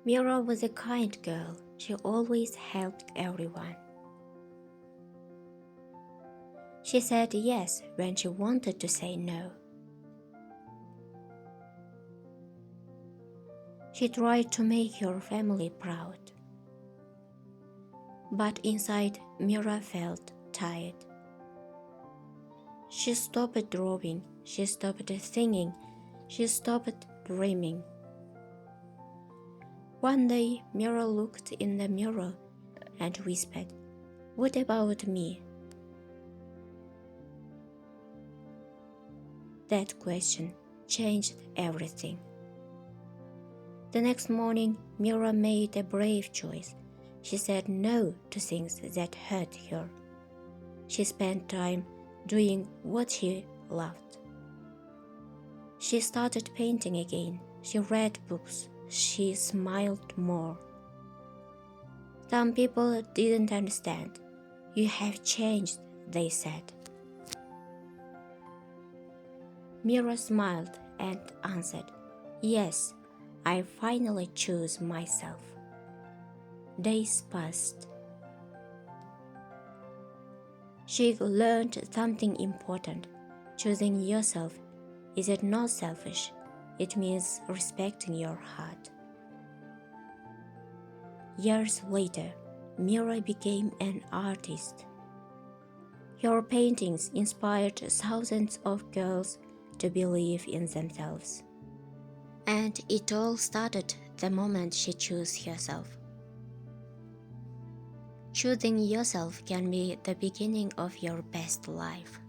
Mira was a kind girl. She always helped everyone. She said yes when she wanted to say no. She tried to make her family proud. But inside, Mira felt tired. She stopped drawing, she stopped singing, she stopped dreaming. One day, Mira looked in the mirror and whispered, "What about me?" That question changed everything. The next morning, Mira made a brave choice. She said no to things that hurt her. She spent time doing what she loved. She started painting again. She read books. She smiled more. Some people didn't understand. "You have changed," they said. Mira smiled and answered, "Yes, I finally chose myself." Days passed. She learned something important. Choosing yourself is not selfish. It means respecting your heart. Years later, Mira became an artist. Her paintings inspired thousands of girls to believe in themselves. And it all started the moment she chose herself. Choosing yourself can be the beginning of your best life.